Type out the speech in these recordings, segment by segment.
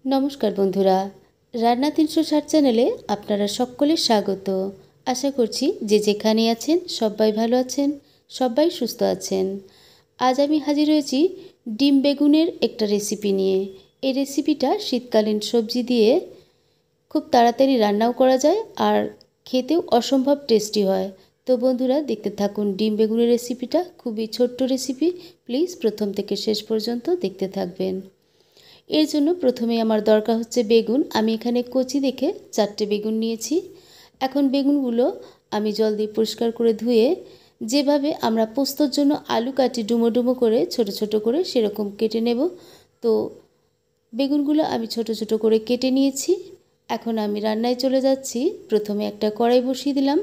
नमस्कार बंधुरा रान्ना 360 चैनेले आपनारा सकले स्वागत। आशा करछि जे जेखाने आछेन सबाई भालो आछेन, सबाई सुस्थ आछेन। आज आमी हाजिर हयेछि डिम बेगुनेर एकटा रेसिपि निये। এই রেসিপিটা শীতকালীন সবজি দিয়ে খুব তাড়াতাড়ি রান্নাও করা যায় আর খেতেও অসম্ভব টেস্টি হয়। তো বন্ধুরা দেখতে থাকুন ডিম বেগুনের রেসিপিটা। খুবই ছোট্ট রেসিপি, প্লিজ প্রথম থেকে শেষ পর্যন্ত দেখতে থাকবেন। এর জন্য প্রথমে আমার দরকার হচ্ছে বেগুন। আমি এখানে কচি দেখে 4টে বেগুন নিয়েছি। এখন বেগুনগুলো আমি জল দিয়ে পরিষ্কার করে ধুয়ে যেভাবে আমরা পোস্তর জন্য আলু কাটি ডুমো ডুমো করে ছোট ছোট করে সেরকম কেটে নেব। তো বেগুনগুলো আমি ছোট ছোট করে কেটে নিয়েছি। এখন আমি রান্নায় চলে যাচ্ছি। প্রথমে একটা কড়াই বসিয়ে দিলাম।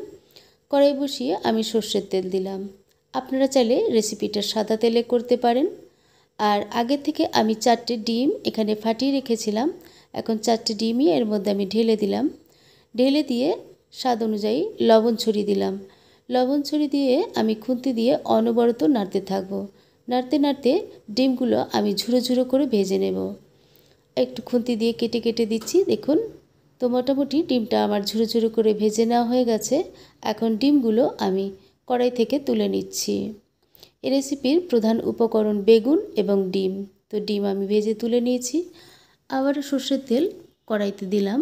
কড়াই বসিয়ে আমি সর্ষের তেল দিলাম। আপনারা চাইলে রেসিপিটা সাদা তেলে করতে পারেন। আর আগে থেকে আমি 4টে ডিম এখানে ফাটিয়ে রেখেছিলাম। এখন 4টে ডিমই এর মধ্যে আমি ঢেলে দিলাম। ঢেলে দিয়ে স্বাদ অনুযায়ী লবণ ছড়িয়ে দিলাম। লবণ ছড়িয়ে দিয়ে আমি খুন্তি দিয়ে অনবরত নাড়তে থাকব। নাড়তে নাড়তে ডিমগুলো আমি ঝুরো ঝুরো করে ভেজে নেব। একটু খুন্তি দিয়ে কেটে কেটে দিচ্ছি, দেখুন। তো মোটামুটি ডিমটা আমার ঝুরো ঝুরো করে ভেজে নেওয়া হয়ে গেছে। এখন ডিমগুলো আমি কড়াই থেকে তুলে নিচ্ছি। এই রেসিপির প্রধান উপকরণ বেগুন এবং ডিম। তো ডিম আমি ভেজে তুলে নিয়েছি। আবারও সর্ষের তেল কড়াইতে দিলাম।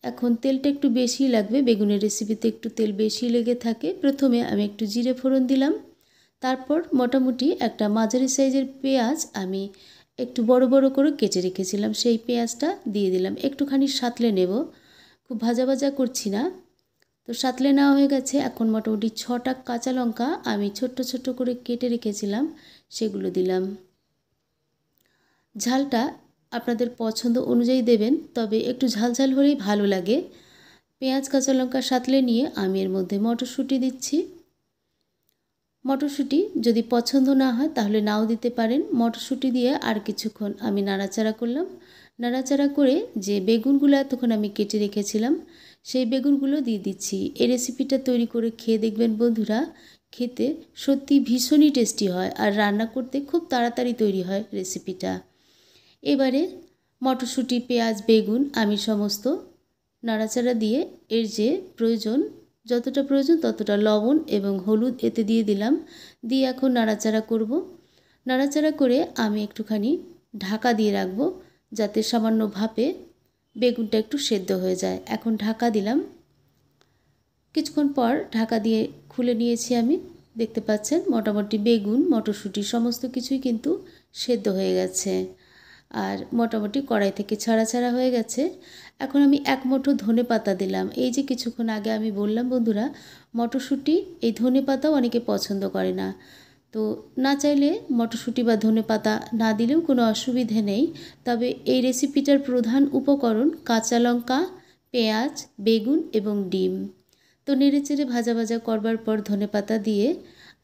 এখন তেলটা একটু বেশি লাগবে, বেগুনের রেসিপিতে একটু তেল বেশি লেগে থাকে। প্রথমে আমি একটু জিরে ফোড়ন দিলাম। তারপর মোটামুটি একটা মাঝারি সাইজের পেঁয়াজ আমি একটু বড় বড় করে কেটে রেখেছিলাম, সেই পেঁয়াজটা দিয়ে দিলাম। একটুখানি সাঁতলে নেব, খুব ভাজা ভাজা করছি না। তো সাঁতলে নেওয়া হয়ে গেছে। এখন মোটামুটি 6টা কাঁচা লঙ্কা আমি ছোট্ট ছোট্ট করে কেটে রেখেছিলাম, সেগুলো দিলাম। ঝালটা আপনাদের পছন্দ অনুযায়ী দেবেন, তবে একটু ঝাল ঝাল হলেই ভালো লাগে। পেঁয়াজ কাঁচা লঙ্কা সাঁতলে নিয়ে আমি এর মধ্যে মটরশুঁটি দিচ্ছি। মটরশুঁটি যদি পছন্দ না হয় তাহলে নাও দিতে পারেন। মটরশুঁটি দিয়ে আর কিছুক্ষণ আমি নাড়াচাড়া করলাম। নাড়াচাড়া করে যে বেগুনগুলো এতক্ষণ আমি কেটে রেখেছিলাম সেই বেগুনগুলো দিয়ে দিচ্ছি। এই রেসিপিটা তৈরি করে খেয়ে দেখবেন বন্ধুরা, খেতে সত্যি ভীষণই টেস্টি হয় আর রান্না করতে খুব তাড়াতাড়ি তৈরি হয় রেসিপিটা। এবারে মটরশুঁটি, পেঁয়াজ, বেগুন আমি সমস্ত নাড়াচাড়া দিয়ে এর যে প্রয়োজন, যতটা প্রয়োজন ততটা লবণ এবং হলুদ এতে দিয়ে দিলাম। দিয়ে এখন নাড়াচাড়া করব। নাড়াচাড়া করে আমি একটুখানি ঢাকা দিয়ে রাখব, যাতে সামান্য ভাপে বেগুনটা একটু সেদ্ধ হয়ে যায়। এখন ঢাকা দিলাম। কিছুক্ষণ পর ঢাকা দিয়ে খুলে নিয়েছি আমি। দেখতে পাচ্ছেন মোটামুটি বেগুন, মটরশুঁটি সমস্ত কিছুই কিন্তু সেদ্ধ হয়ে গেছে আর মোটামুটি কড়াই থেকে ছাড়া ছাড়া হয়ে গেছে। এখন আমি এক মুঠো ধনেপাতা দিলাম। এই যে কিছুক্ষণ আগে আমি বললাম বন্ধুরা, মটরশুঁটি এই ধনেপাতাও অনেকে পছন্দ করে না। তো না চাইলে মটরশুঁটি বা ধনেপাতা না দিলেও কোনো অসুবিধে নেই। তবে এই রেসিপিটার প্রধান উপকরণ কাঁচা লঙ্কা, পেঁয়াজ, বেগুন এবং ডিম। তো নেড়েচেড়ে ভাজা ভাজা করবার পর ধনেপাতা দিয়ে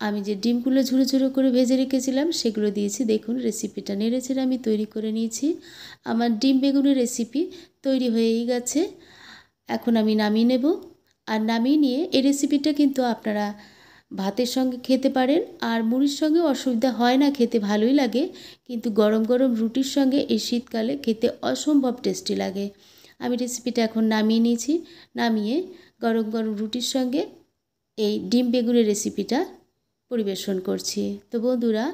আমি যে ডিমগুলো ঝুরো ঝুরো করে ভেজে রেখেছিলাম সেগুলো দিয়েছি। দেখুন রেসিপিটা নেড়েচেড়ে আমি তৈরি করে নিয়েছি। আমার ডিম বেগুনের রেসিপি তৈরি হয়েই গেছে। এখন আমি নামিয়ে নেব। আর নামিয়ে নিয়ে এই রেসিপিটা কিন্তু আপনারা ভাতের সঙ্গে খেতে পারেন, আর মুড়ির সঙ্গেও অসুবিধা হয় না, খেতে ভালোই লাগে। কিন্তু গরম গরম রুটির সঙ্গে এই শীতকালে খেতে অসম্ভব টেস্টি লাগে। আমি রেসিপিটা এখন নামিয়ে নিয়েছি। নামিয়ে গরম গরম রুটির সঙ্গে এই ডিম বেগুনের রেসিপিটা পরিবেশন করছি। তো বন্ধুরা,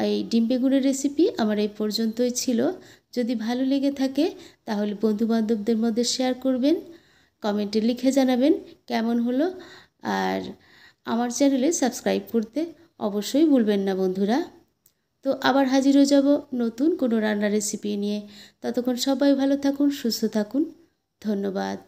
এই ডিম বেগুনের রেসিপি আমার এই পর্যন্তই ছিল। যদি ভালো লেগে থাকে তাহলে বন্ধুবান্ধবদের মধ্যে শেয়ার করবেন, কমেন্টে লিখে জানাবেন কেমন হলো। আর আমার চ্যানেলে সাবস্ক্রাইব করতে অবশ্যই ভুলবেন না বন্ধুরা। তো আবার হাজির হয়ে যাব নতুন কোনো রান্নার রেসিপি নিয়ে। ততক্ষণ সবাই ভালো থাকুন, সুস্থ থাকুন। ধন্যবাদ।